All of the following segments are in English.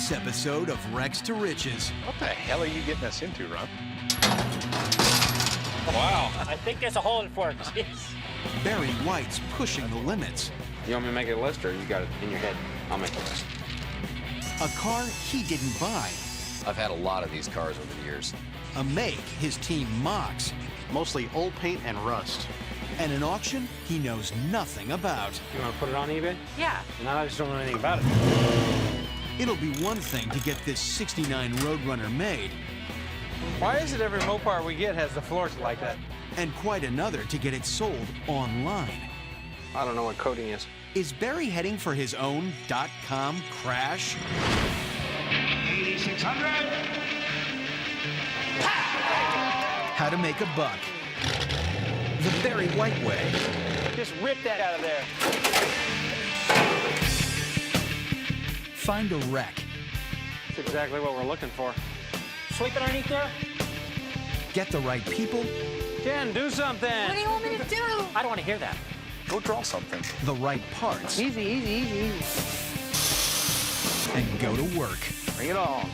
this episode of Wrecks to Riches. What the hell are you getting us into, Ron? Wow. I think there's a hole in for it. Jeez. Barry White's pushing the limits. You want me to make a list, or you got it in your head? I'll make a list. A car he didn't buy. I've had a lot of these cars over the years. A make his team mocks. Mostly old paint and rust. And an auction he knows nothing about. You want to put it on eBay? Yeah. No, I just don't know anything about it. It'll be one thing to get this '69 Roadrunner made, Why is it every Mopar we get has the floors like that? and quite another to get it sold online. I don't know what coding is. Is Barry heading for his own .com crash? 8600. How to make a buck. The Barry White way. Just rip that out of there. Find a wreck. That's exactly what we're looking for. Sleeping underneath there? Get the right people, Jen, do something. What do you want me to do? I don't want to hear that. Go draw something. the right parts, Easy, easy, easy, easy. and go to work. Bring it on.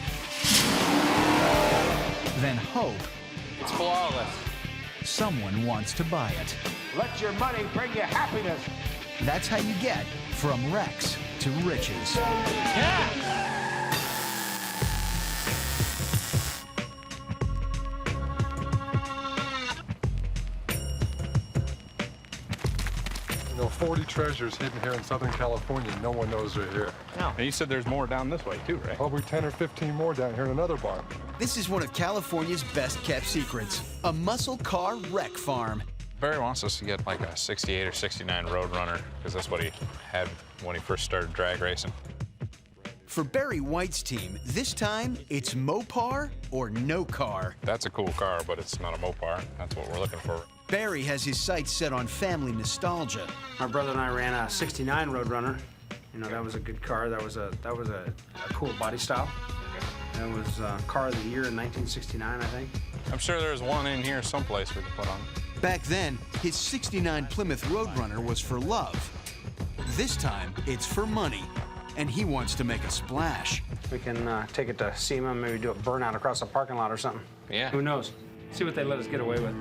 Then hope It's flawless. someone wants to buy it. Let your money bring you happiness. That's how you get from wrecks to riches. You know, 40 treasures hidden here in Southern California. No one knows they're here. And you said there's more down this way, too, right? Probably 10 or 15 more down here in another barn. This is one of California's best kept secrets, a muscle car wreck farm. Barry wants us to get like a 68 or 69 Roadrunner, because that's what he had when he first started drag racing. For Barry White's team, this time it's Mopar or no car. That's a cool car, but it's not a Mopar. That's what we're looking for. Barry has his sights set on family nostalgia. My brother and I ran a '69 Roadrunner. You know, that was a good car. That was a cool body style. That was car of the year in 1969, I think. I'm sure there's one in here someplace we can put on. Back then, his '69 Plymouth Roadrunner was for love. This time, it's for money, and he wants to make a splash. We can take it to SEMA, maybe do a burnout across a parking lot or something. Yeah. Who knows? See what they let us get away with.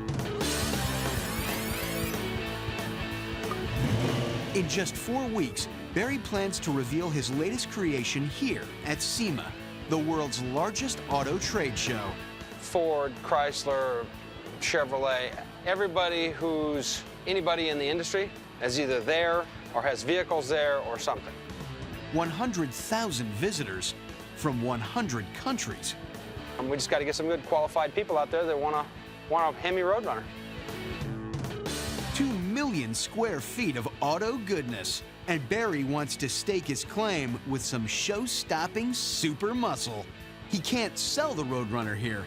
In just 4 weeks, Barry plans to reveal his latest creation here at SEMA, the world's largest auto trade show. Ford, Chrysler, Chevrolet, everybody who's anybody in the industry is either there or has vehicles there or something. 100,000 visitors from 100 countries. And we just got to get some good qualified people out there that want a Hemi Roadrunner. 2 million square feet of auto goodness. And Barry wants to stake his claim with some show-stopping super muscle. He can't sell the Roadrunner here,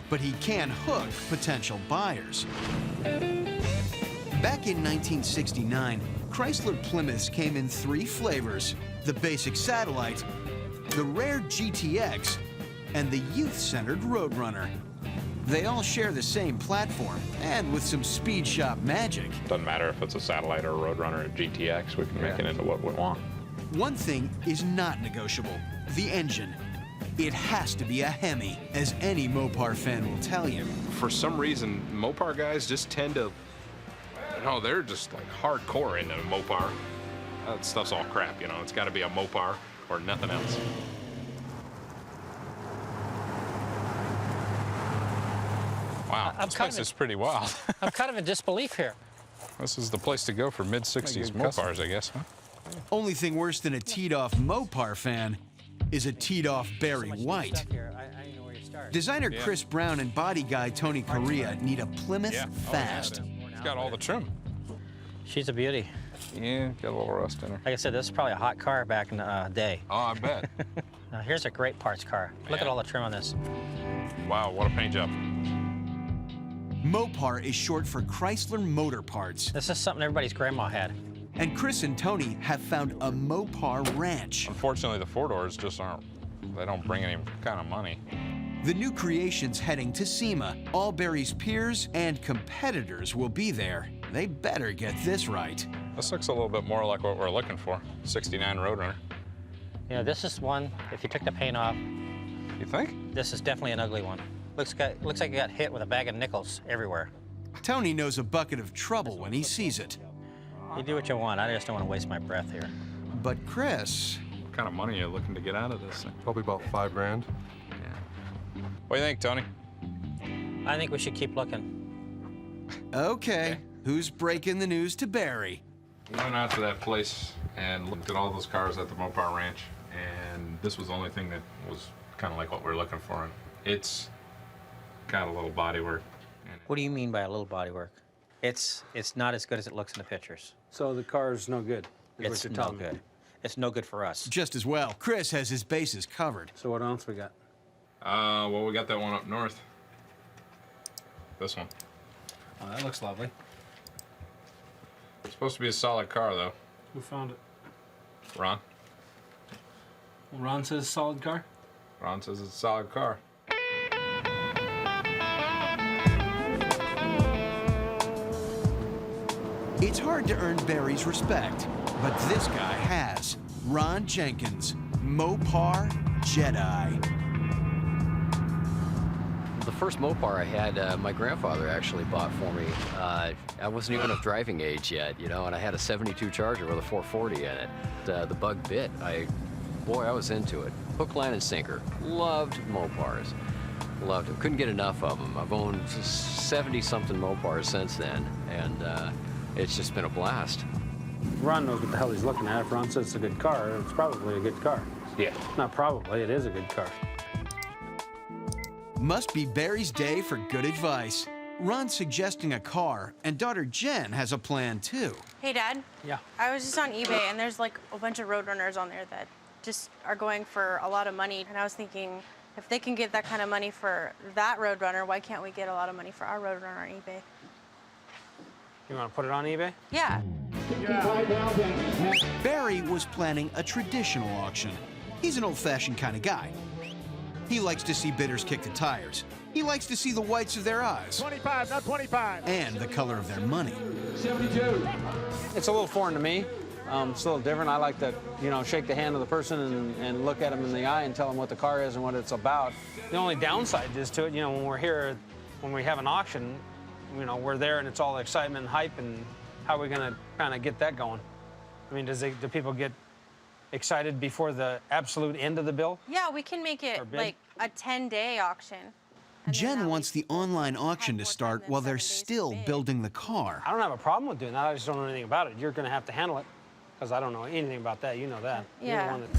but he can hook potential buyers. Back in 1969, Chrysler Plymouths came in 3 flavors: the basic Satellite, the rare GTX, and the youth-centered Roadrunner. They all share the same platform, and with some speed shop magic. Doesn't matter if it's a Satellite or a Roadrunner or a GTX, we can make it into what we want. One thing is not negotiable: the engine. It has to be a Hemi, as any Mopar fan will tell you. For some reason, Mopar guys just tend to, they're just like hardcore into Mopar. That stuff's all crap, It's got to be a Mopar or nothing else. Wow, this place is pretty wild. I'm kind of in disbelief here. This is the place to go for mid-60s Mopars, I guess, huh? Only thing worse than a teed-off Mopar fan is a teed-off Barry White. Designer Chris Brown and body guy Tony Correa need a Plymouth fast. It's got all the trim. She's a beauty. Yeah, got a little rust in her. Like I said, this is probably a hot car back in the day. Oh, I bet. Now, here's a great parts car. Look at all the trim on this. Wow, what a paint job. Mopar is short for Chrysler Motor Parts. This is something everybody's grandma had. And Chris and Tony have found a Mopar ranch. Unfortunately, the four-doors just aren't, they don't bring any kind of money. The new creation's heading to SEMA. All Barry's peers and competitors will be there. They better get this right. This looks a little bit more like what we're looking for, 69 Roadrunner. You know, this is one, if you took the paint off, You think? this is definitely an ugly one. Looks like it got hit with a bag of nickels everywhere. Tony knows a bucket of trouble when he sees it. You do what you want. I just don't want to waste my breath here. But Chris, What kind of money are you looking to get out of this thing? Probably about $5 grand. What do you think, Tony? I think we should keep looking. okay, who's breaking the news to Barry? We went out to that place and looked at all those cars at the Mopar Ranch, and this was the only thing that was kind of like what we were looking for. And it's got a little bodywork. What do you mean by a little bodywork? It's not as good as it looks in the pictures. So the car's no good, is It's what you're no telling me. good. It's no good for us. Just as well, Chris has his bases covered. So what else we got? Well, we got that one up north. This one. Oh, that looks lovely. It's supposed to be a solid car, though. Who found it? Ron? Well, Ron says solid car. Ron says it's a solid car. It's hard to earn Barry's respect, but this guy has. Ron Jenkins, Mopar Jedi. The first Mopar I had, my grandfather actually bought for me. I wasn't even of driving age yet, you know, and I had a 72 Charger with a 440 in it. The bug bit. Boy, I was into it. Hook, line, and sinker. Loved Mopars. Loved them. Couldn't get enough of them. I've owned 70-something Mopars since then, and it's just been a blast. Ron knows what the hell he's looking at. If Ron says it's a good car, it's probably a good car. Yeah. Not probably, it is a good car. Must be Barry's day for good advice. Ron's suggesting a car, and daughter Jen has a plan too. Hey, Dad. Yeah. I was just on eBay, and there's like a bunch of Roadrunners on there that just are going for a lot of money. And I was thinking, if they can get that kind of money for that Roadrunner, why can't we get a lot of money for our Roadrunner on eBay? You want to put it on eBay? Yeah. Barry was planning a traditional auction. He's an old-fashioned kind of guy. He likes to see bidders kick the tires. He likes to see the whites of their eyes. 25, not 25. And the color of their money. 72. It's a little foreign to me. It's a little different. I like to, you know, shake the hand of the person and look at them in the eye and tell them what the car is and what it's about. The only downside is to it, you know, when we're here, when we have an auction, you know, we're there and it's all excitement and hype, and how are we going to kind of get that going? I mean, do people get excited before the absolute end of the bill? Yeah, we can make it like a 10-day auction. And then Jen that wants way the online auction to more time start than while they're 7 days to still bid. building the car. I don't have a problem with doing that. I just don't know anything about it. You're going to have to handle it, because I don't know anything about that. You know that. You're the Yeah. one that...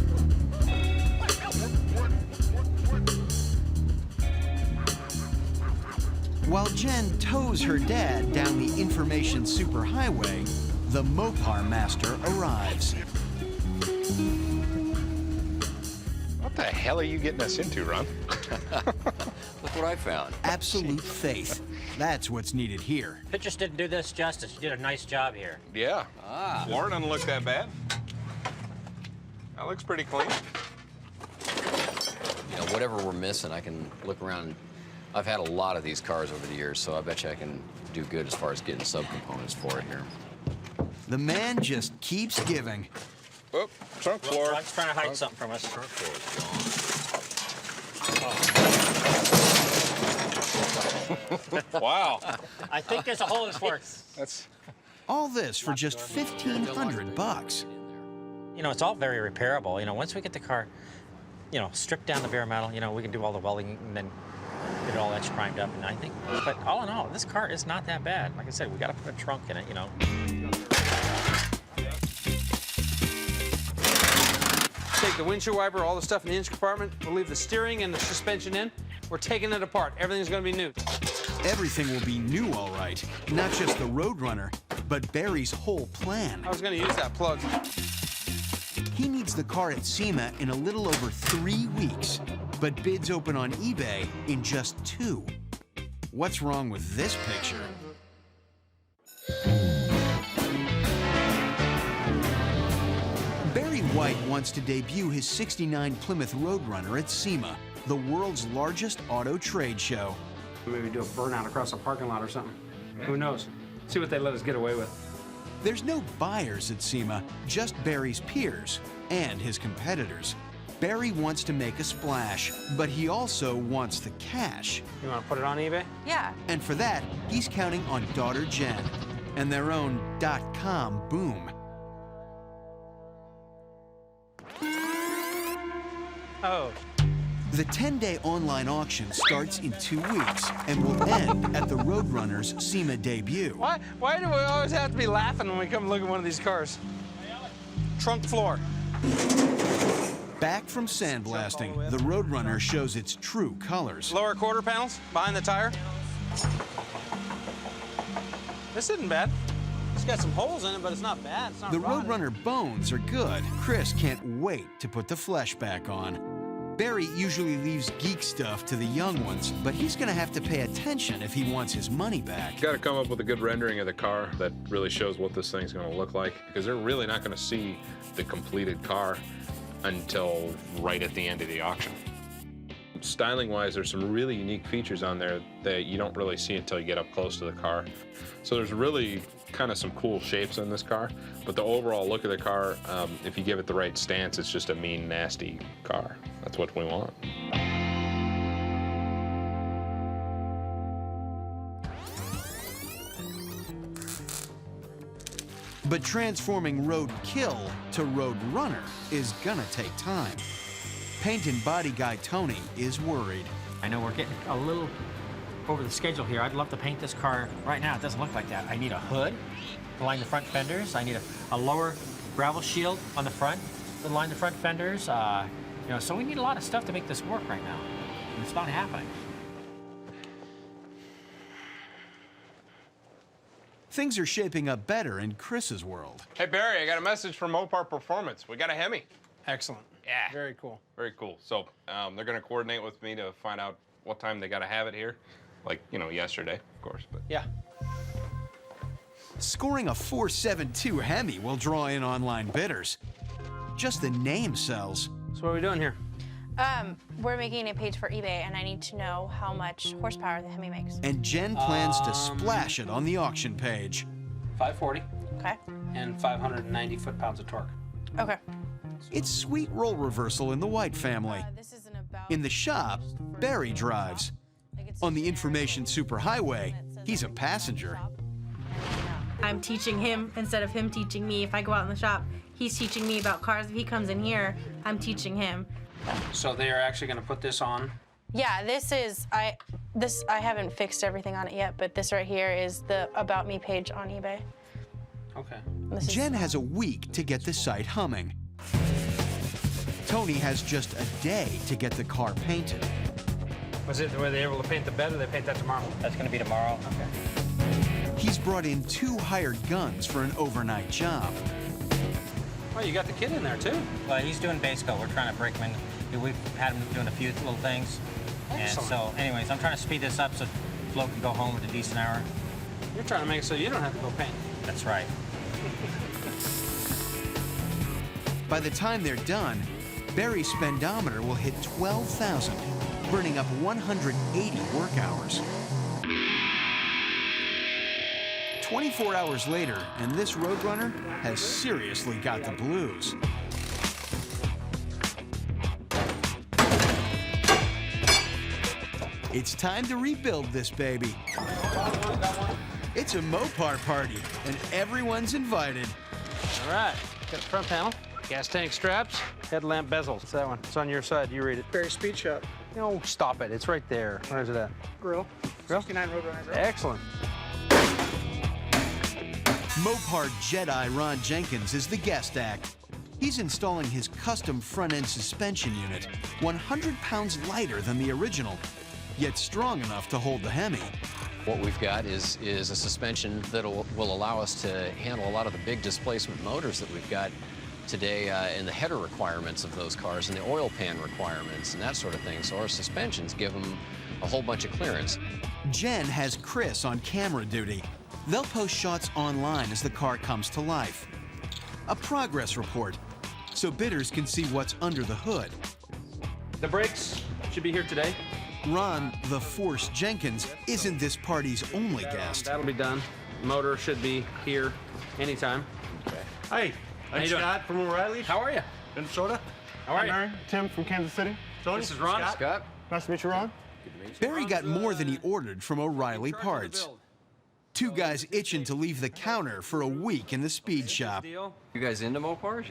While Jen tows her dad down the information superhighway, the Mopar master arrives. What the hell are you getting us into, Ron? Look what I found. Absolute faith. That's what's needed here. Pictures didn't do this justice. You did a nice job here. Yeah. Floor doesn't look that bad. That looks pretty clean. You know, whatever we're missing, I can look around. I've had a lot of these cars over the years, so I bet you I can do good as far as getting subcomponents for it here. The man just keeps giving. Oh, trunk floor. Ron's trying to hide something from us. Trunk floor is gone. Wow. I think there's a hole in this fork. That's... All this for just $1,500. You know, it's all very repairable. You know, once we get the car, you know, strip down the bare metal, you know, we can do all the welding and then get it all etched primed up. And I think, but all in all, this car is not that bad. Like I said, we got to put a trunk in it, you know. Take the windshield wiper, all the stuff in the engine compartment. We'll leave the steering and the suspension in. We're taking it apart. Everything's going to be new. Everything will be new, all right. Not just the Roadrunner, but Barry's whole plan. I was going to use that plug. He needs the car at SEMA in a little over 3 weeks, but bids open on eBay in just 2. What's wrong with this picture? Barry White wants to debut his '69 Plymouth Roadrunner at SEMA, the world's largest auto trade show. Maybe do a burnout across a parking lot or something. Who knows? See what they let us get away with. There's no buyers at SEMA, just Barry's peers and his competitors. Barry wants to make a splash, but he also wants the cash. You want to put it on eBay? Yeah. And for that, he's counting on daughter Jen and their own .com boom. Oh. The 10-day online auction starts in 2 weeks and will end at the Roadrunner's SEMA debut. Why do we always have to be laughing when we come look at one of these cars? Trunk floor. Back from sandblasting, the Roadrunner shows its true colors. Lower quarter panels behind the tire. This isn't bad. It's got some holes in it, but it's not bad. It's not The rotted. Roadrunner bones are good. Chris can't wait to put the flesh back on. Barry usually leaves geek stuff to the young ones, but he's gonna have to pay attention if he wants his money back. Got to come up with a good rendering of the car that really shows what this thing's going to look like, because they're really not going to see the completed car until right at the end of the auction. Styling-wise, there's some really unique features on there that you don't really see until you get up close to the car. So there's really kind of some cool shapes in this car, but the overall look of the car, if you give it the right stance, it's just a mean, nasty car. That's what we want. But transforming Roadkill to Roadrunner is gonna take time. Paint and body guy Tony is worried. I know we're getting a little over the schedule here. I'd love to paint this car. Right now, it doesn't look like that. I need a hood to line the front fenders. I need a lower gravel shield on the front to line the front fenders. You know, so we need a lot of stuff to make this work right now. And it's not happening. Things are shaping up better in Chris's world. Hey, Barry, I got a message from Mopar Performance. We got a Hemi. Excellent. Yeah. Very cool. Very cool. So they're going to coordinate with me to find out what time they got to have it here. Like, you know, yesterday, of course. But Yeah. Scoring a 4.72 Hemi will draw in online bidders. Just the name sells. So what are we doing here? We're making a page for eBay, and I need to know how much horsepower the Hemi makes. And Jen plans to splash it on the auction page. 540 Okay. and 590 foot-pounds of torque. Okay. It's sweet role reversal in the White family. This isn't about. In the shop, Barry drives. On the information superhighway, he's a passenger. I'm teaching him instead of him teaching me. If I go out in the shop, he's teaching me about cars. If he comes in here, I'm teaching him. So they are actually going to put this on? Yeah, this is I haven't fixed everything on it yet, but this right here is the About Me page on eBay. Okay. Jen has a week to get the site humming. Tony has just a day to get the car painted. Was it, were they able to paint the bed, or they paint that tomorrow? That's going to be tomorrow. Okay. He's brought in 2 hired guns for an overnight job. Oh, you got the kid in there, too? Well, he's doing base coat. We're trying to break him in. We've had him doing a few little things. Excellent. And so, anyways, I'm trying to speed this up so Flo can go home at a decent hour. You're trying to make it so you don't have to go paint. That's right. By the time they're done, Barry's speedometer will hit 12,000, burning up 180 work hours. 24 hours later, and this Roadrunner has seriously got the blues. It's time to rebuild this baby. It's a Mopar party, and everyone's invited. All right. Got the front panel, gas tank straps, headlamp bezels. It's that one. It's on your side. You read it. Barry Speed Shop. No, stop it. It's right there. Where is it at? Grill. Grill? 69 Roadrunner grill. Excellent. Mopar Jedi Ron Jenkins is the guest act. He's installing his custom front-end suspension unit, 100 pounds lighter than the original, yet strong enough to hold the Hemi. What we've got is a suspension that will allow us to handle a lot of the big displacement motors that we've got today and the header requirements of those cars and the oil pan requirements and that sort of thing. So our suspensions give them a whole bunch of clearance. Jen has Chris on camera duty. They'll post shots online as the car comes to life. A progress report, so bidders can see what's under the hood. The brakes should be here today. Ron, the Force Jenkins, isn't this party's only guest. That'll be done. Motor should be here anytime. Hey, I'm Scott from O'Reilly's, How are you? Minnesota. How are you? Barry, Tim from Kansas City. Tony, This is Ron. Scott? Nice to meet you, Ron. Barry got more than he ordered from O'Reilly Parts. Two guys itching to leave the counter for a week in the speed shop. You guys into Mopars?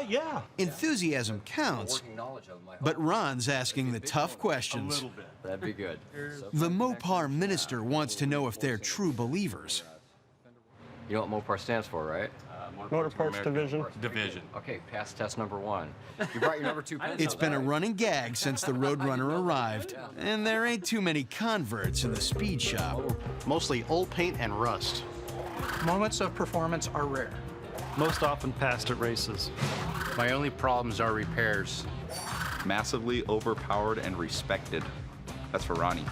Yeah. Enthusiasm counts, but Ron's asking the tough A questions. little bit. That'd be good. The Mopar minister wants to know if they're true believers. You know what Mopar stands for, right? Motor Parts Division. Okay, pass test number 1. You brought your number 2 pencil. It's been a running gag since the Roadrunner arrived, and there ain't too many converts in the speed shop. Mostly old paint and rust. Moments of performance are rare. Most often passed at races. My only problems are repairs. Massively overpowered and respected. That's for Ronnie.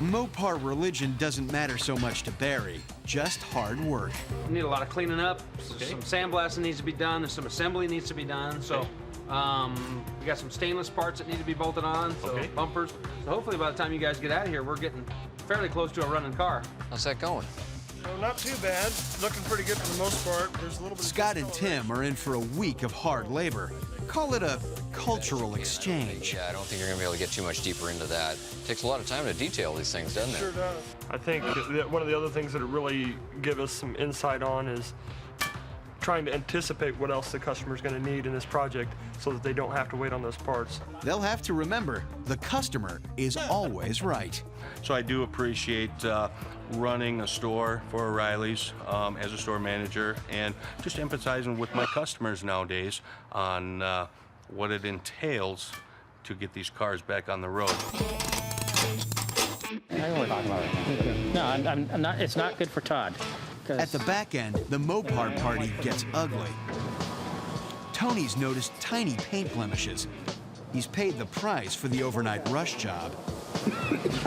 Mopar religion doesn't matter so much to Barry, just hard work. We need a lot of cleaning up. Some sandblasting needs to be done. There's some assembly needs to be done. So we got some stainless parts that need to be bolted on, so bumpers. So hopefully by the time you guys get out of here, we're getting fairly close to a running car. How's that going? So not too bad. Looking pretty good for the most part. There's a little bit. Scott and Tim are in for a week of hard labor. Call it a cultural exchange. Yeah, I don't think you're going to be able to get too much deeper into that. It takes a lot of time to detail these things, doesn't it? Sure does. I think that one of the other things that it really give us some insight on is trying to anticipate what else the customer's going to need in this project so that they don't have to wait on those parts. They'll have to remember, the customer is always right. So I do appreciate running a store for O'Reilly's as a store manager and just empathizing with my customers nowadays on what it entails to get these cars back on the road. I don't want to talk about it. No, I'm not. It's not good for Todd. At the back end, the Mopar party gets ugly. Tony's noticed tiny paint blemishes. He's paid the price for the overnight rush job.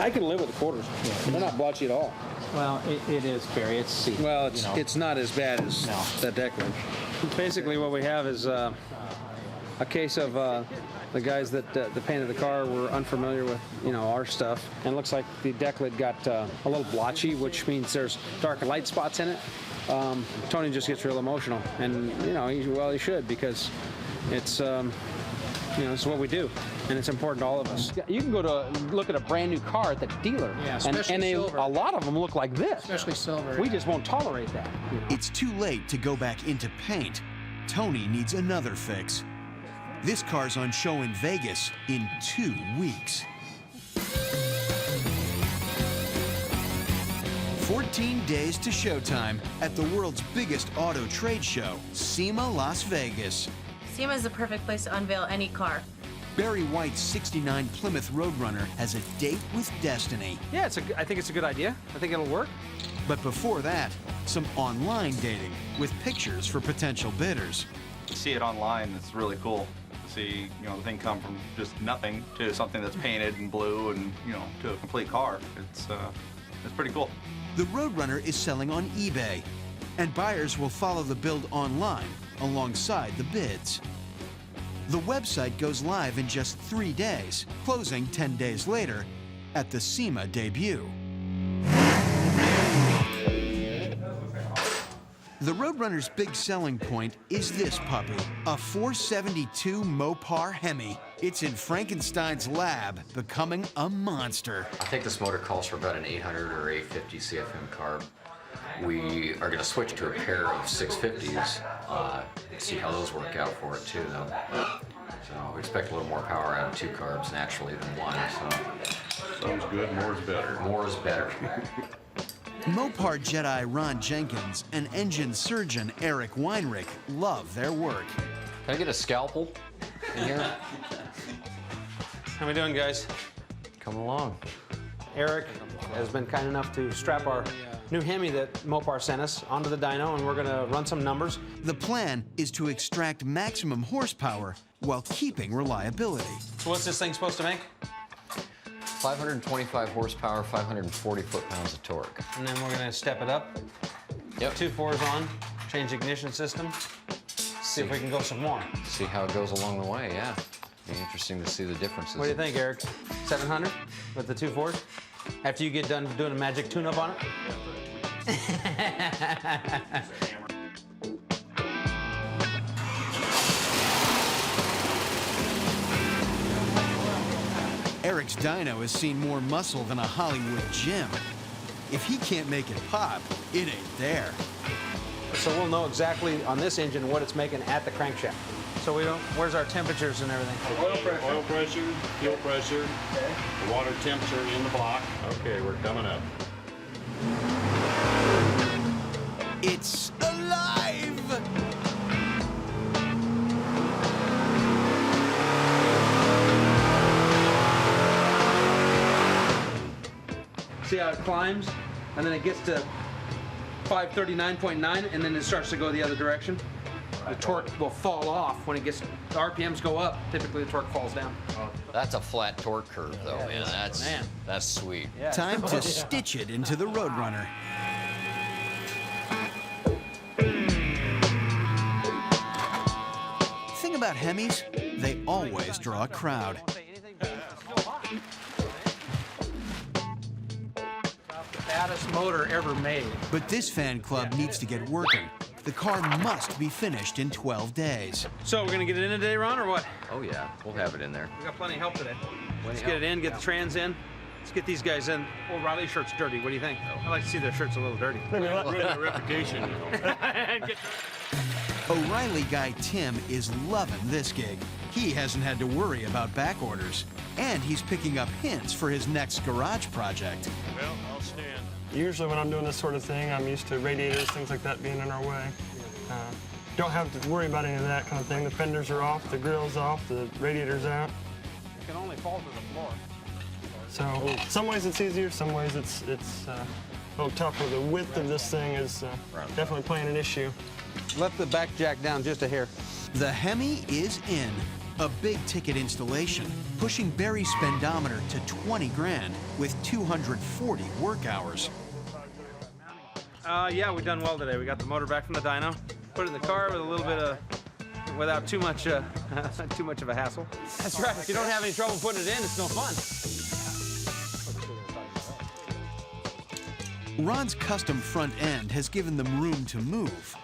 I can live with the quarters. They're not blotchy at all. Well, it is, Barry. It's see. Well, it's not as bad as that Duckling. Basically, what we have is a case of the guys that painted the car were unfamiliar with, our stuff. And it looks like the deck lid got a little blotchy, which means there's dark and light spots in it. Tony just gets real emotional, and he should, because it's it's what we do, and it's important to all of us. You can go to look at a brand new car at the dealer, and a lot of them look like this. Especially silver. We just won't tolerate that. It's too late to go back into paint. Tony needs another fix. This car's on show in Vegas in 2 weeks. 14 days to Showtime at the world's biggest auto trade show, SEMA Las Vegas. SEMA is the perfect place to unveil any car. Barry White's '69 Plymouth Roadrunner has a date with destiny. Yeah, I think it's a good idea. I think it'll work. But before that, some online dating with pictures for potential bidders. To see it online, it's really cool. To see, the thing come from just nothing to something that's painted and blue and, to a complete car. It's pretty cool. The Roadrunner is selling on eBay, and buyers will follow the build online alongside the bids. The website goes live in just 3 days, closing 10 days later at the SEMA debut. The Roadrunner's big selling point is this puppy, a 472 Mopar Hemi. It's in Frankenstein's lab, becoming a monster. I think this motor calls for about an 800 or 850 CFM carb. We are going to switch to a pair of 650s, see how those work out for it too, though. So we expect a little more power out of 2 carbs naturally than 1. So. Sounds good. More is better. More is better. Mopar Jedi Ron Jenkins and engine surgeon Eric Weinrich love their work. Can I get a scalpel in here? How we doing, guys? Come along. Eric has been kind enough to strap our new Hemi that Mopar sent us onto the dyno, and we're going to run some numbers. The plan is to extract maximum horsepower while keeping reliability. So what's this thing supposed to make? 525 horsepower, 540 foot-pounds of torque. And then we're going to step it up. Yep. 2 4s on, change ignition system. See if we can go some more. See how it goes along the way, yeah. Be interesting to see the differences. What do you think, Eric? 700 with the 2 4s? After you get done doing a magic tune-up on it? Eric's dyno has seen more muscle than a Hollywood gym. If he can't make it pop, it ain't there. So we'll know exactly on this engine what it's making at the crankshaft. So we don't, where's our temperatures and everything? Oil pressure, fuel pressure, the water temperature in the block. Okay, we're coming up. It's alive! See how it climbs, and then it gets to 539.9, and then it starts to go the other direction. The torque will fall off when it gets, the RPMs go up, typically the torque falls down. That's a flat torque curve, though, man. That's sweet. Yeah. Time to stitch it into the Roadrunner. Thing about Hemis, they always draw a crowd. Baddest motor ever made. But this fan club needs to get working. The car must be finished in 12 days. So we're gonna get it in today, Ron, or what? Oh, yeah. We'll have it in there. We got plenty of help today. Let's get it in, get the trans in. Let's get these guys in. Oh, Riley's shirt's dirty. What do you think? I like to see their shirts a little dirty. Reputation. O'Reilly guy Tim is loving this gig. He hasn't had to worry about back orders. And he's picking up hints for his next garage project. Well, I'll stand. Usually when I'm doing this sort of thing, I'm used to radiators, things like that being in our way. Don't have to worry about any of that kind of thing. The fenders are off, the grill's off, the radiator's out. It can only fall to the floor. So some ways it's easier, some ways it's a little tougher. The width of this thing is definitely playing an issue. Let the back jack down just a hair. The Hemi is in. A big ticket installation, pushing Barry's spendometer to 20 grand with 240 work hours. Yeah, we've done well today. We got the motor back from the dyno, put it in the car with a little bit of, without too much of a hassle. That's right. If you don't have any trouble putting it in, it's no fun. Ron's custom front end has given them room to move.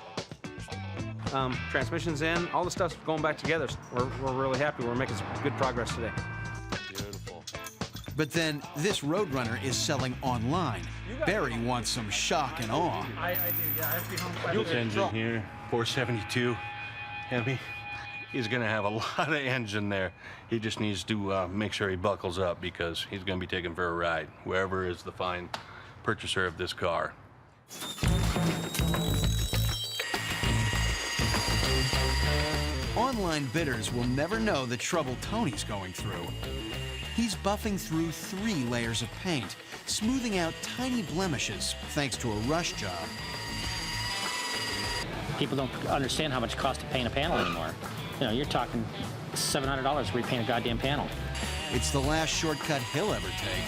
Transmission's in, all the stuff's going back together. We're really happy. We're making some good progress today. Beautiful. But then this Roadrunner is selling online. Barry wants some shock and awe. I do, yeah. I have to be home by This engine here, 472 Hemi, he's gonna have a lot of engine there. He just needs to make sure he buckles up because he's gonna be taken for a ride, whoever is the fine purchaser of this car. Online bidders will never know the trouble Tony's going through. He's buffing through 3 layers of paint, smoothing out tiny blemishes thanks to a rush job. People don't understand how much it costs to paint a panel anymore. You know, you're talking $700 to repaint a goddamn panel. It's the last shortcut he'll ever take.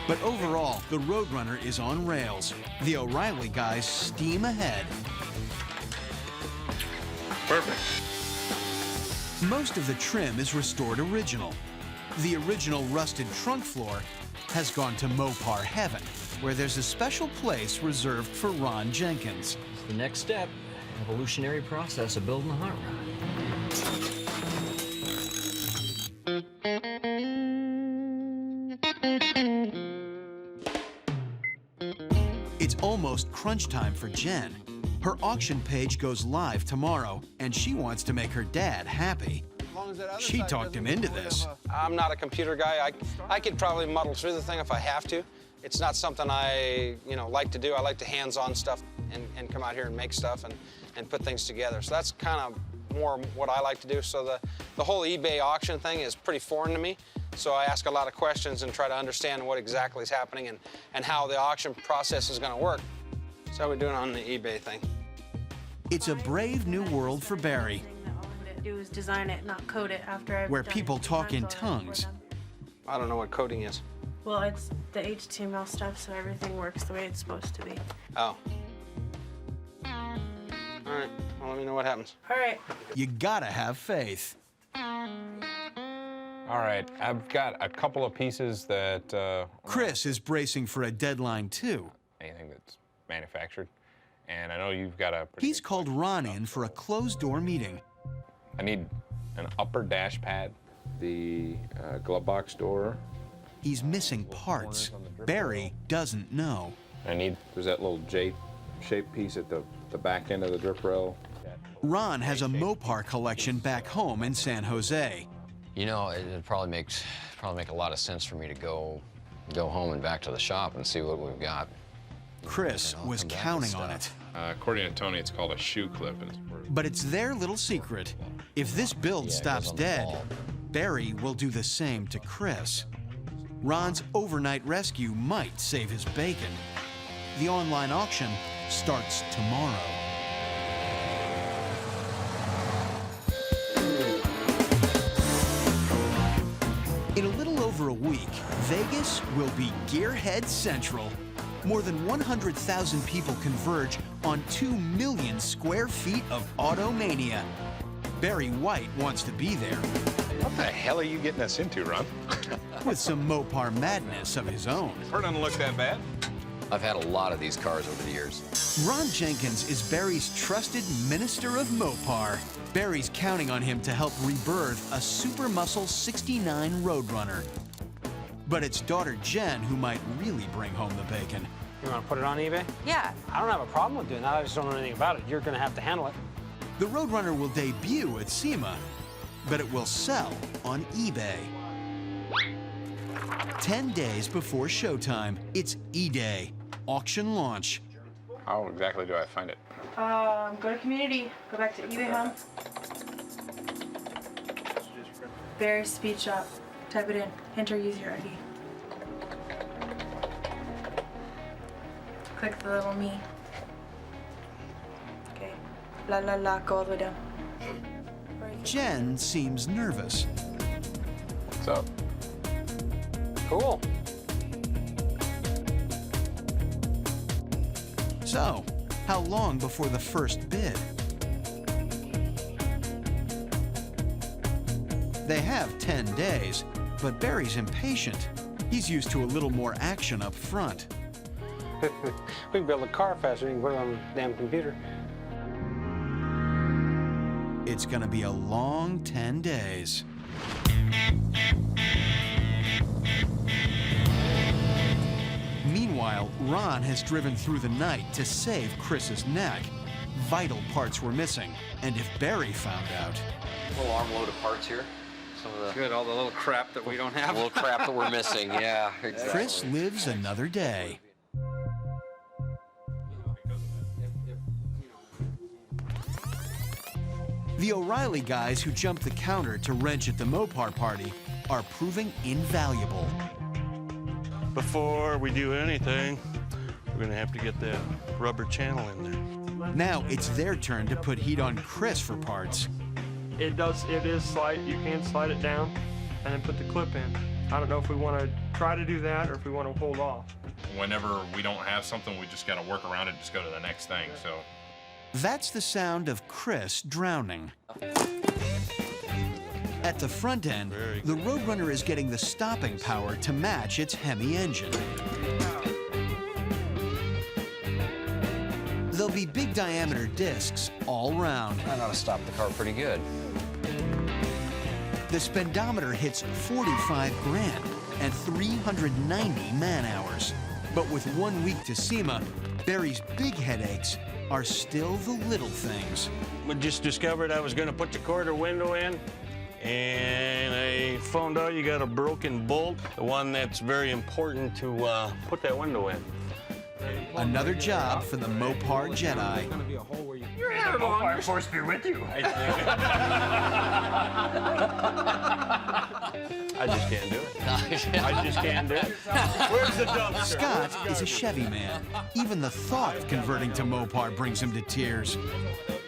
But overall, the Roadrunner is on rails. The O'Reilly guys steam ahead. Perfect. Most of the trim is restored original. The original rusted trunk floor has gone to Mopar heaven, where there's a special place reserved for Ron Jenkins. It's the next step, evolutionary process of building a hot rod. It's almost crunch time for Jen. Her auction page goes live tomorrow, and she wants to make her dad happy. She talked him into this. I'm not a computer guy. I could probably muddle through the thing if I have to. It's not something I, like to do. I like to hands-on stuff and come out here and make stuff and put things together. So that's kind of more what I like to do. So the whole eBay auction thing is pretty foreign to me. So I ask a lot of questions and try to understand what exactly is happening and how the auction process is going to work. That's how we're doing on the eBay thing. It's a brave new world for Barry, Do is design it, not code it after I've where done people it talk in for tongues. them. I don't know what coding is. Well, it's the HTML stuff, so everything works the way it's supposed to be. Oh. All right. Well, let me know what happens. All right. You gotta have faith. All All right, I've got a couple of pieces that... Chris is bracing for a deadline, too. Anything that's manufactured. And I know you've got a... He's called Ron in for a closed-door meeting. I need an upper dash pad, the glove box door. He's missing parts. Barry doesn't know. There's that little J-shaped piece at the back end of the drip rail. Ron has a Mopar collection back home in San Jose. You know, it probably make a lot of sense for me to go home and back to the shop and see what we've got. Chris was counting on it. According to Tony, it's called a shoe clip. But it's their little secret. If this build stops dead, Barry will do the same to Chris. Ron's overnight rescue might save his bacon. The online auction starts tomorrow. In a little over a week, Vegas will be Gearhead Central. More than 100,000 people converge on 2 million square feet of automania. Barry White wants to be there. What the hell are you getting us into, Ron? With some Mopar madness of his own. It doesn't look that bad. I've had a lot of these cars over the years. Ron Jenkins is Barry's trusted minister of Mopar. Barry's counting on him to help rebirth a super muscle 69 Roadrunner. But it's daughter Jen who might really bring home the bacon. You want to put it on eBay? Yeah. I don't have a problem with doing that. I just don't know anything about it. You're going to have to handle it. The Roadrunner will debut at SEMA, but it will sell on eBay. 10 days before showtime, it's E-Day, auction launch. How exactly do I find it? Go to community, go back to eBay Home. Barry's Speed Shop. Type it in, enter user ID. Click the little me. Okay, la la la, go all the way down. Jen seems nervous. What's up? Cool. So, how long before the first bid? They have 10 days, but Barry's impatient. He's used to a little more action up front. We can build a car faster. We can put it on the damn computer. It's gonna be a long 10 days. Meanwhile, Ron has driven through the night to save Chris's neck. Vital parts were missing, and if Barry found out... A little armload of parts here. Some of the Good, all the little crap that we don't have. little crap that we're missing, yeah, exactly. Chris lives another day. The O'Reilly guys who jumped the counter to wrench at the Mopar party are proving invaluable. Before we do anything, we're gonna have to get that rubber channel in there. Now it's their turn to put heat on Chris for parts. It is slide, you can slide it down and then put the clip in. I don't know if we want to try to do that or if we want to hold off. Whenever we don't have something, we just got to work around it and just go to the next thing, so. That's the sound of Chris drowning. At the front end, the Roadrunner is getting the stopping power to match its Hemi engine. There'll be big diameter discs all round. That ought to stop the car pretty good. The speedometer hits 45 grand and 390 man-hours. But with 1 week to SEMA, Barry's big headaches are still the little things. We just discovered I was gonna put the quarter window in, and I found out you got a broken bolt, the one that's very important to put that window in. Another job for the Mopar Jedi. You're having a Mopar force be with you. I just can't do it. I just can't do it. Where's the dumpster? Scott is a Chevy man. Even the thought of converting to Mopar brings him to tears.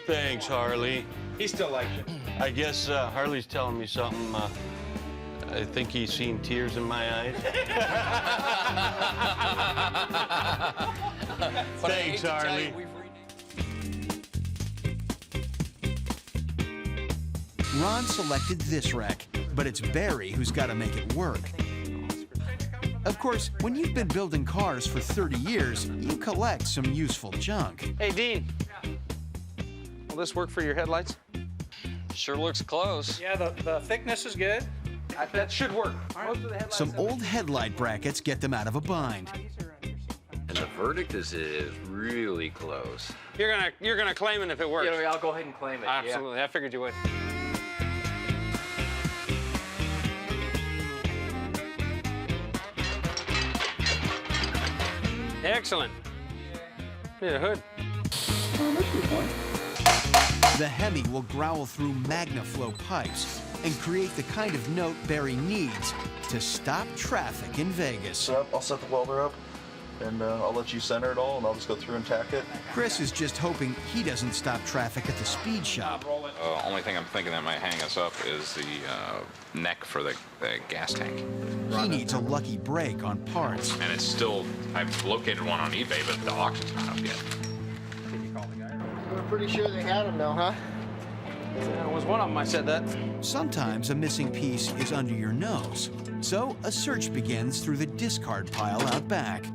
Thanks, Harley. He still likes it. I guess Harley's telling me something. I think he's seen tears in my eyes. Thanks, Harley. Ron selected this wreck. but it's Barry who's got to make it work. Of course, when you've been building cars for 30 years, you collect some useful junk. Hey, Dean. Will this work for your headlights? Sure looks close. Yeah, the thickness is good. That should work. Some old headlight brackets get them out of a bind. And the verdict is it is really close. You're gonna claim it if it works. Yeah, I'll go ahead and claim it. Absolutely. I figured you would. Excellent. Need a hood. The Hemi will growl through MagnaFlow pipes and create the kind of note Barry needs to stop traffic in Vegas. I'll set the welder up, and I'll let you center it all, and I'll just go through and tack it. Chris is just hoping he doesn't stop traffic at the speed shop. Only thing I'm thinking that might hang us up is the neck for the gas tank. He needs a lucky break on parts. And it's still, I've located one on eBay, but the auction's not up yet. We're pretty sure they had them though, huh? There was one of them, I said that. Sometimes a missing piece is under your nose, so a search begins through the discard pile out back.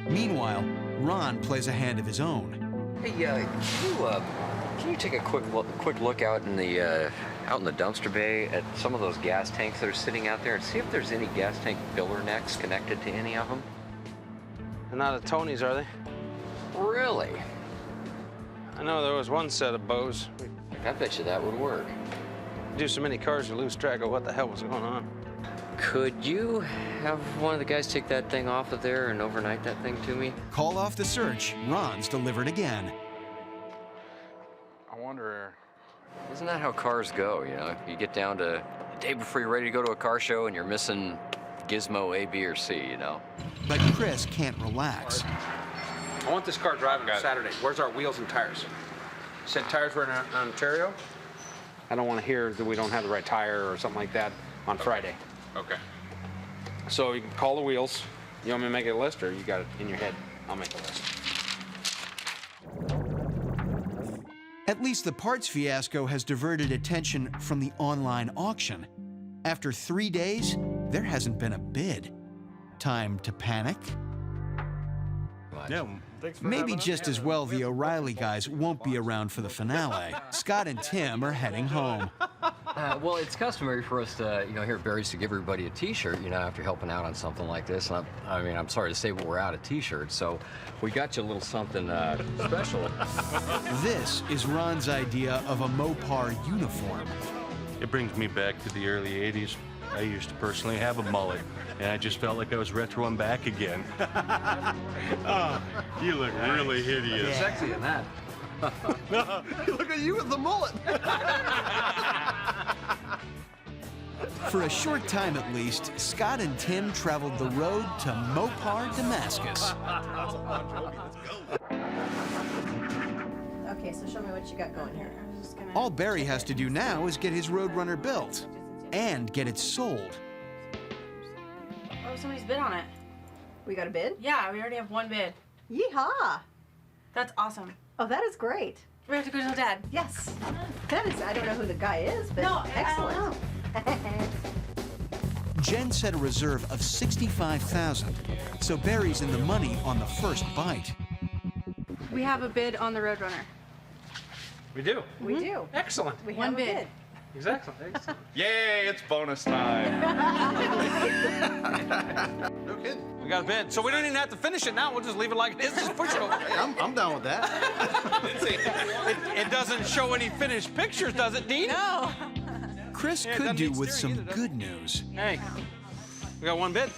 Meanwhile, Ron plays a hand of his own. Hey, can you take a quick look out in the dumpster bay at some of those gas tanks that are sitting out there and see if there's any gas tank filler necks connected to any of them? They're not at Tony's, are they? Really? I know there was one set of bows. I bet you that would work. Do so many cars you lose track of what the hell was going on. Could you have one of the guys take that thing off of there and overnight that thing to me? Call off the search. Ron's delivered again. I wonder... Isn't that how cars go, you know? You get down to the day before you're ready to go to a car show and you're missing gizmo A, B, or C, you know? But Chris can't relax. I want this car driving Saturday. Where's our wheels and tires? You said tires were in Ontario? I don't want to hear that we don't have the right tire or something like that on Friday. Okay. So you can call the wheels. You want me to make a list, or you got it in your head? I'll make a list. At least the parts fiasco has diverted attention from the online auction. After 3 days, there hasn't been a bid. Time to panic? Yeah. Maybe just as well the O'Reilly guys won't be around for the finale. Scott and Tim are heading home. Well, it's customary for us to, here at Barry's to give everybody a T-shirt, after helping out on something like this. And I'm sorry to say, but we're out of T-shirts, so we got you a little something special. This is Ron's idea of a Mopar uniform. It brings me back to the early 80s. I used to personally have a mullet, and I just felt like I was retroing back again. Oh, you look really hideous. You're sexy in that. Look at you with the mullet. For a short time at least, Scott and Tim traveled the road to Mopar, Damascus. Okay, so show me what you got going here. All Barry has to do now is get his Roadrunner built and get it sold. Oh, somebody's bid on it. We got a bid? Yeah, we already have one bid. Yeehaw! That's awesome. Oh, that is great. We have to go to Dad. Yes. That is, I don't know who the guy is, but no, excellent. Jen set a reserve of $65,000, so Barry's in the money on the first bite. We have a bid on the Roadrunner. We do? We do. Excellent. We One have bid. a bid. Exactly. Excellent. Yay, it's bonus time. No kidding. We got a bid. So we don't even have to finish it now. We'll just leave it like it is. Just push it over. Hey, I'm down with that. It doesn't show any finished pictures, does it, Dean? No. Chris could do with some good news. Hey, we got one bid.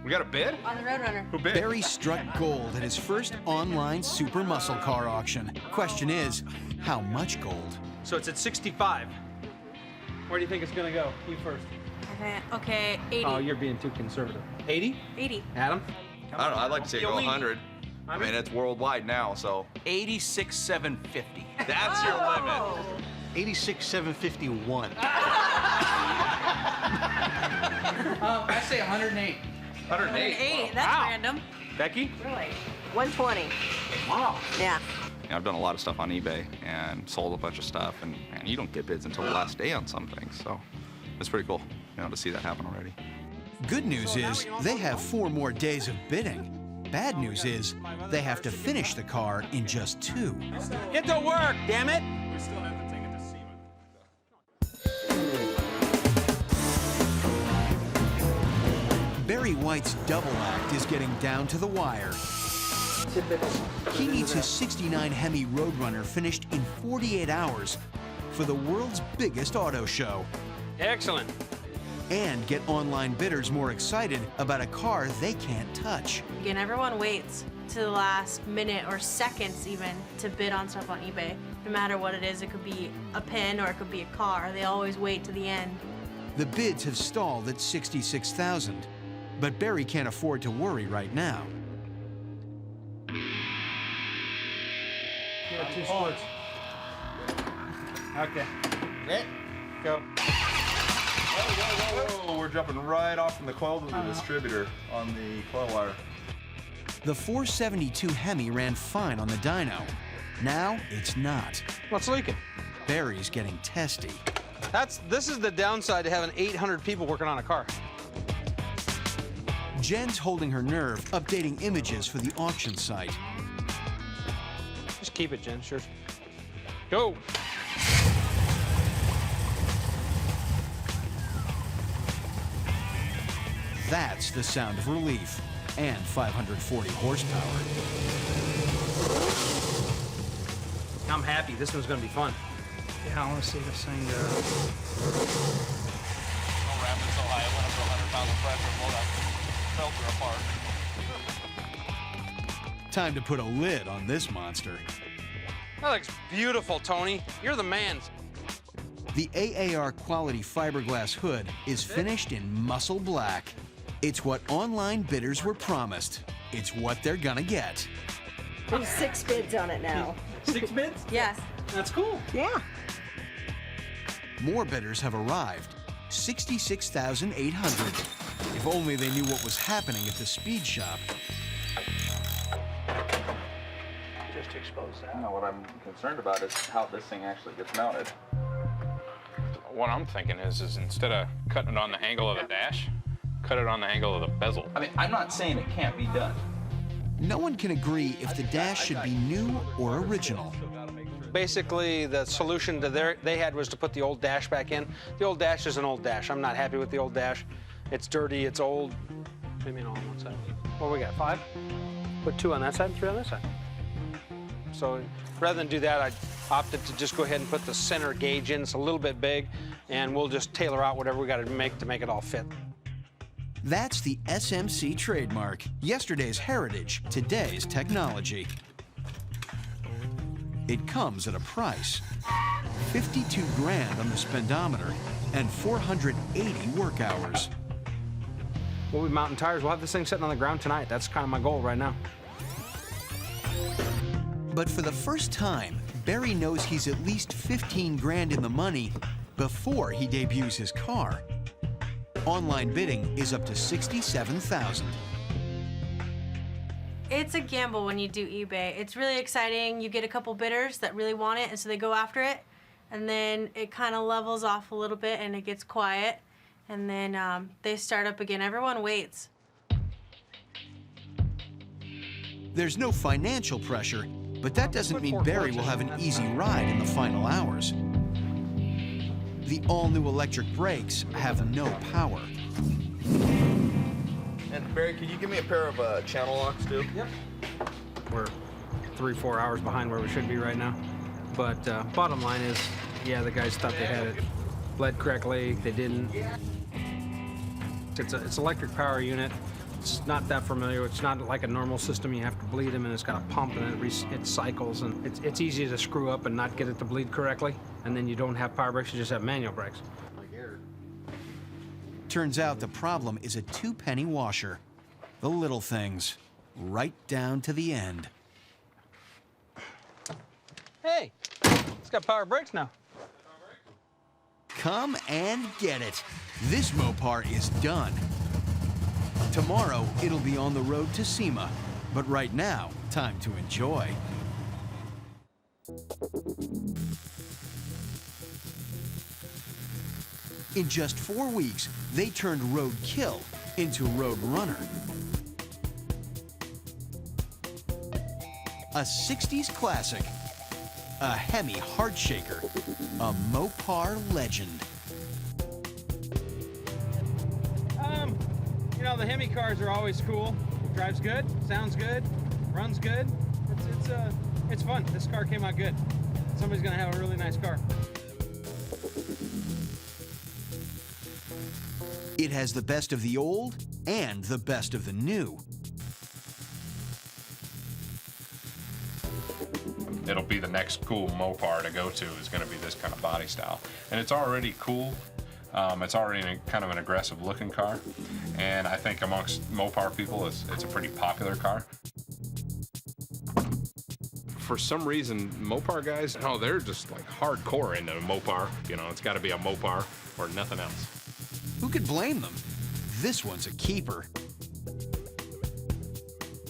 We got a bid? On the Roadrunner. Who bid? Barry struck gold at his first online super muscle car auction. Question is, how much gold? So it's at 65. Where do you think it's gonna go? You first. Okay, 80. Oh, you're being too conservative. 80? 80. Adam? I don't know. I'd like to say go 100. I mean, it's worldwide now, so. 86,750. That's your limit. 86,751. I say 108. 108. 80. That's random. Becky? Really? 120. Wow. Yeah. I've done a lot of stuff on eBay and sold a bunch of stuff, and you don't get bids until the last day on some things. So it's pretty cool, to see that happen already. Good news is they have 4 more days of bidding. Bad news is they have to finish the car in just 2. Get to work, damn it! We still have to take it to SEMA. Barry White's double act is getting down to the wire. He needs his '69 Hemi Roadrunner finished in 48 hours for the world's biggest auto show. Excellent. And get online bidders more excited about a car they can't touch. Again, everyone waits to the last minute or seconds even to bid on stuff on eBay. No matter what it is, it could be a pen or it could be a car. They always wait to the end. The bids have stalled at $66,000, but Barry can't afford to worry right now. You got 2 squirts. Okay. Ready? Go. Whoa, we're jumping right off from the coil to the distributor on the coil wire. The 472 Hemi ran fine on the dyno. Now it's not. What's leaking? Barry's getting testy. This is the downside to having 800 people working on a car. Jen's holding her nerve, updating images for the auction site. Just keep it, Jen. Sure. Go. That's the sound of relief and 540 horsepower. I'm happy. This one's going to be fun. Yeah, I want to see this thing go. Don't wrap it so high it went up to 100 pounds of pressure and blow that filter apart. Time to put a lid on this monster. That looks beautiful, Tony. You're the man. The AAR quality fiberglass hood is finished in muscle black. It's what online bidders were promised. It's what they're gonna get. There's 6 bids on it now. 6 bids? Yes. That's cool. Yeah. More bidders have arrived. 66,800. If only they knew what was happening at the speed shop. Just to expose that. What I'm concerned about is how this thing actually gets mounted. What I'm thinking is instead of cutting it on the angle of the dash, cut it on the angle of the bezel. I mean, I'm not saying it can't be done. No one can agree if the dash should be new or original. Basically, the solution to they had was to put the old dash back in. The old dash is an old dash. I'm not happy with the old dash. It's dirty, it's old. Maybe all on one side. What we got, 5? Put 2 on that side and 3 on this side. So rather than do that, I opted to just go ahead and put the center gauge in. It's a little bit big, and we'll just tailor out whatever we got to make it all fit. That's the SMC trademark. Yesterday's heritage, today's technology. It comes at a price. 52 grand on the speedometer and 480 work hours. We'll be mounting tires. We'll have this thing sitting on the ground tonight. That's kind of my goal right now. But for the first time, Barry knows he's at least 15 grand in the money before he debuts his car. Online bidding is up to 67,000. It's a gamble when you do eBay. It's really exciting. You get a couple bidders that really want it, and so they go after it, and then it kind of levels off a little bit, and it gets quiet, and then they start up again. Everyone waits. There's no financial pressure, but that doesn't mean Barry will have an easy ride in the final hours. The all-new electric brakes have no power. And Barry, could you give me a pair of channel locks too? Yep. We're 3-4 hours behind where we should be right now. But bottom line is, yeah, the guys thought they had it bled correctly. They didn't. It's an electric power unit. It's not that familiar. It's not like a normal system. You have to bleed them, and it's got a pump, and it cycles, and it's easy to screw up and not get it to bleed correctly. And then you don't have power brakes, you just have manual brakes. Turns out the problem is a 2-penny washer. The little things, right down to the end. Hey, it's got power brakes now. Come and get it. This Mopar is done. Tomorrow, it'll be on the road to SEMA. But right now, time to enjoy. In just 4 weeks, they turned roadkill into Roadrunner. A 60s classic, a Hemi hardshaker, a Mopar legend. You know, the Hemi cars are always cool. Drives good, sounds good, runs good. It's fun. This car came out good. Somebody's gonna have a really nice car. It has the best of the old and the best of the new. It'll be the next cool Mopar to go to is going to be this kind of body style. And it's already cool. It's already kind of an aggressive looking car. And I think amongst Mopar people, it's a pretty popular car. For some reason, Mopar guys, no, they're just like hardcore into a Mopar. You know, it's got to be a Mopar or nothing else. Who could blame them? This one's a keeper.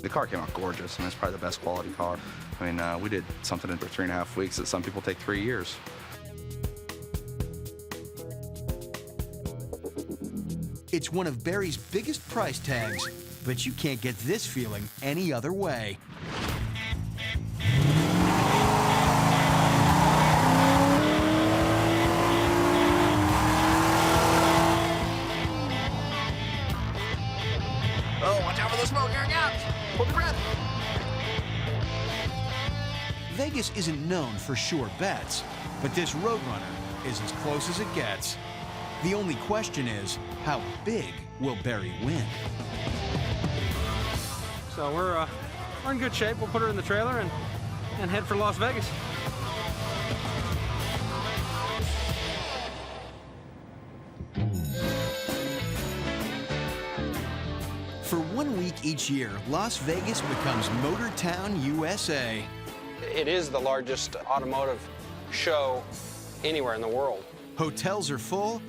The car came out gorgeous, and it's probably the best quality car. I mean, we did something in for 3.5 weeks that some people take 3 years. It's one of Barry's biggest price tags, but you can't get this feeling any other way. Oh, watch out for the smoke, Eric, out! Hold your breath. Vegas isn't known for sure bets, but this Roadrunner is as close as it gets. The only question is, how big will Barry win? So we're in good shape. We'll put her in the trailer and head for Las Vegas. For 1 week each year, Las Vegas becomes Motor Town, USA. It is the largest automotive show anywhere in the world. Hotels are full,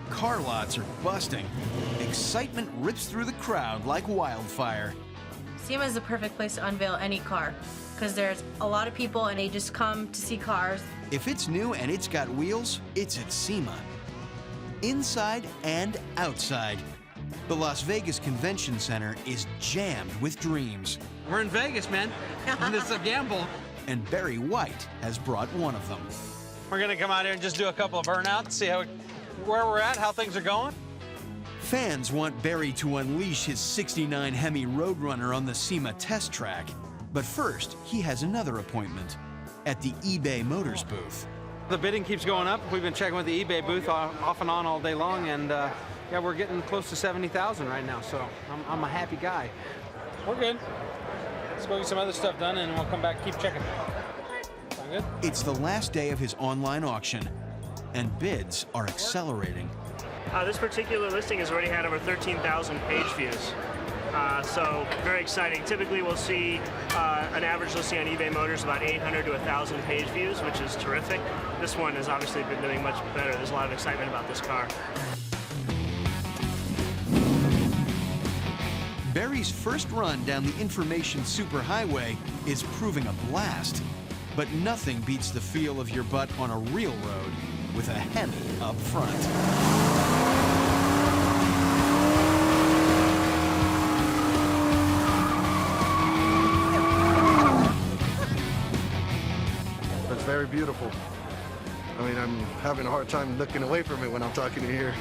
car lots are busting. Excitement rips through the crowd like wildfire. SEMA is the perfect place to unveil any car because there's a lot of people and they just come to see cars. If it's new and it's got wheels, it's at SEMA. Inside and outside, the Las Vegas Convention Center is jammed with dreams. We're in Vegas, man. And this is a gamble. And Barry White has brought one of them. We're gonna come out here and just do a couple of burnouts, see where we're at, how things are going. Fans want Barry to unleash his '69 Hemi Roadrunner on the SEMA test track. But first, he has another appointment at the eBay Motors booth. The bidding keeps going up. We've been checking with the eBay booth off and on all day long, and yeah, we're getting close to 70,000 right now, so I'm a happy guy. We're good. Let's go get some other stuff done, and we'll come back and keep checking. Sound good? It's the last day of his online auction, and bids are accelerating. This particular listing has already had over 13,000 page views. So very exciting. Typically we'll see an average listing on eBay Motors about 800 to 1,000 page views, which is terrific. This one has obviously been doing much better. There's a lot of excitement about this car. Barry's first run down the information superhighway is proving a blast. But nothing beats the feel of your butt on a real road with a Hemi up front. It's very beautiful. I mean, I'm having a hard time looking away from it when I'm talking to you here.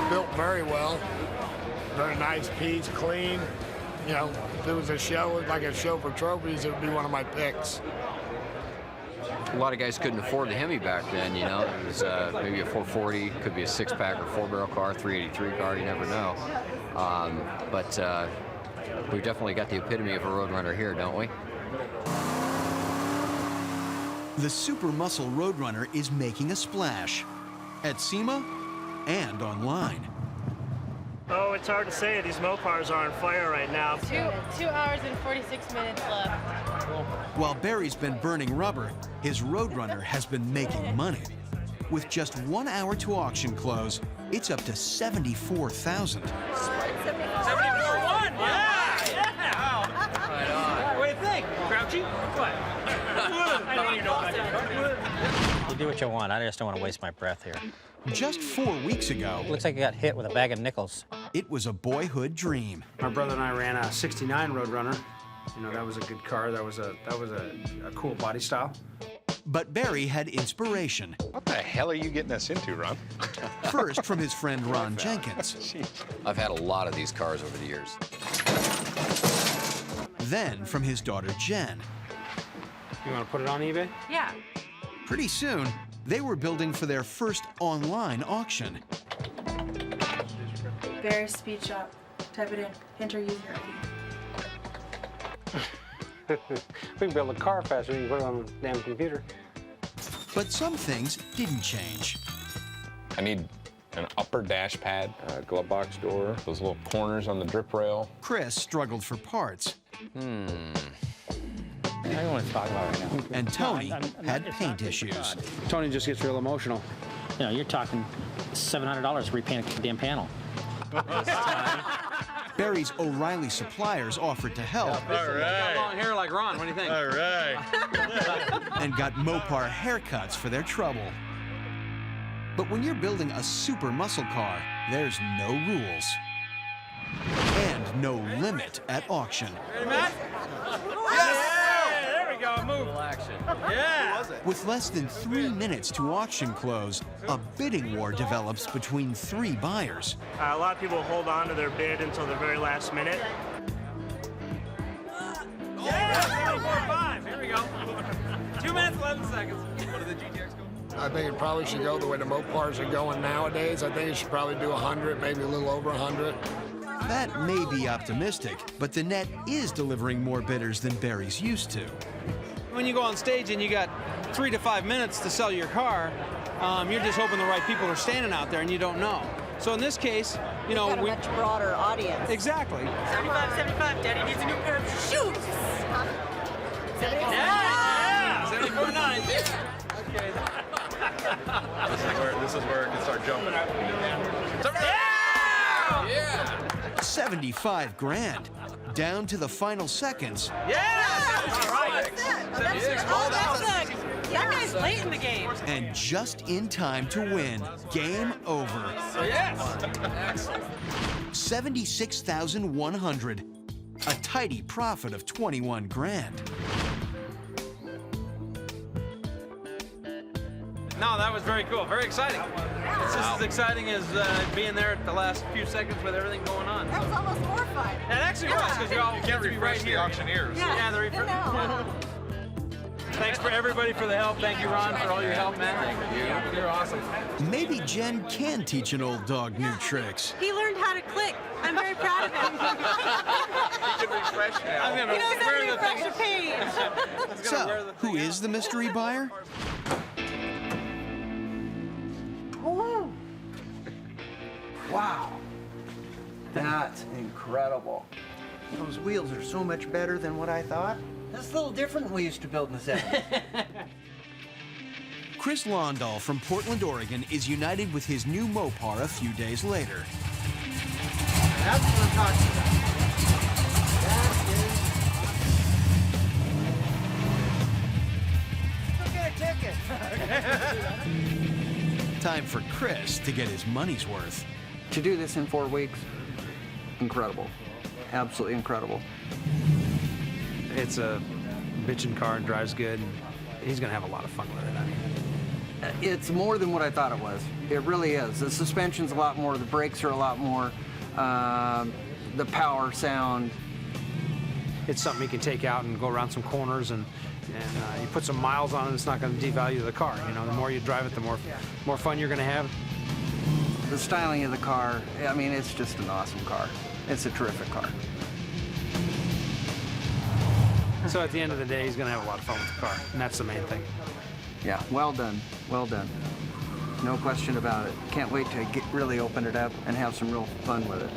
Built very well. Very nice piece, clean. You know, if it was a show, like a show for trophies, it would be one of my picks. A lot of guys couldn't afford the Hemi back then, you know. It was maybe a 440, could be a 6-pack or 4-barrel car, 383 car, you never know. But we've definitely got the epitome of a Roadrunner here, don't we? The super muscle Roadrunner is making a splash at SEMA and online. Oh, it's hard to say. These Mopars are on fire right now. 2 hours and 46 minutes left. While Barry's been burning rubber, his Roadrunner has been making money. With just 1 hour to auction close, it's up to 74,000. 74-1! Yeah! Wow! Right on. What do you think? Grouchy? What? do what you want. I just don't want to waste my breath here. Just 4 weeks ago, Looks like I got hit with a bag of nickels. it was a boyhood dream. My brother and I ran a '69 Roadrunner. You know, that was a good car. That was a cool body style. But Barry had inspiration. What the hell are you getting us into, Ron? First from his friend Ron Jenkins. I've had a lot of these cars over the years. Then from his daughter Jen. You want to put it on eBay? Yeah. Pretty soon, they were building for their first online auction. Barry's Speed Shop. Type it in. Enter user ID. We can build a car faster. You can put it on the damn computer. But some things didn't change. I need an upper dash pad, a glove box door, those little corners on the drip rail. Chris struggled for parts. I don't want to talk about it right now. And Tony had paint issues. Tony just gets real emotional. You know, you're talking $700 to repaint a damn panel. Barry's O'Reilly suppliers offered to help. All right. Got long hair like Ron. What do you think? All right. And got Mopar haircuts for their trouble. But when you're building a super muscle car, there's no rules. And no limit at auction. Ready, Matt? Yeah! There we go. Move. Action. Yeah. With less than 3 minutes to auction close, a bidding war develops between 3 buyers. A lot of people hold on to their bid until the very last minute. Yeah! 4-5. Here we go. 2 minutes, 11 seconds. What are the GTX go? I think it probably should go the way the Mopars are going nowadays. I think it should probably do 100, maybe a little over 100. That may be optimistic, but the net is delivering more bidders than Barry's used to. When you go on stage and you got 3 to 5 minutes to sell your car, you're just hoping the right people are standing out there and you don't know. So in this case, you know, Got a much broader audience. Exactly. 75, 75. Daddy needs a new pair of shoes. 75. Yeah! 74.9. Okay. This is where it can start jumping. Yeah! 75 grand. Down to the final seconds. Yeah! All right. 76. That guy's late in the game. And just in time to win. Game over. Yes! 76,100. A tidy profit of 21 grand. No, that was very cool. Very exciting. It's just as exciting as being there at the last few seconds with everything going on. That was almost more fun. It actually was, because you all get to be right here. Auctioneers. Yeah, the Thanks for everybody for the help. Thank you, Ron, for all your help, man. Thank you. You're awesome. Maybe Jen can teach an old dog new tricks. He learned how to click. I'm very proud of him. He can refresh now. I'm gonna He knows how wear to the refresh thing. a page. So, who is the mystery buyer? Wow, that's incredible. Those wheels are so much better than what I thought. That's a little different than we used to build in the 70s. Chris Londahl from Portland, Oregon is united with his new Mopar a few days later. That's what I'm talking about. That is... Go get a ticket. Time for Chris to get his money's worth. To do this in 4 weeks, incredible. Absolutely incredible. It's a bitchin' car and drives good. And he's gonna have a lot of fun with it. I mean, it's more than what I thought it was. It really is. The suspension's a lot more, the brakes are a lot more, the power sound. it's something you can take out and go around some corners, and you put some miles on it, it's not going to devalue the car. You know, the more you drive it, the more fun you're going to have. The styling of the car, I mean, it's just an awesome car. It's a terrific car. So at the end of the day, he's going to have a lot of fun with the car, and that's the main thing. Yeah, well done, well done. No question about it. Can't wait to really open it up and have some real fun with it.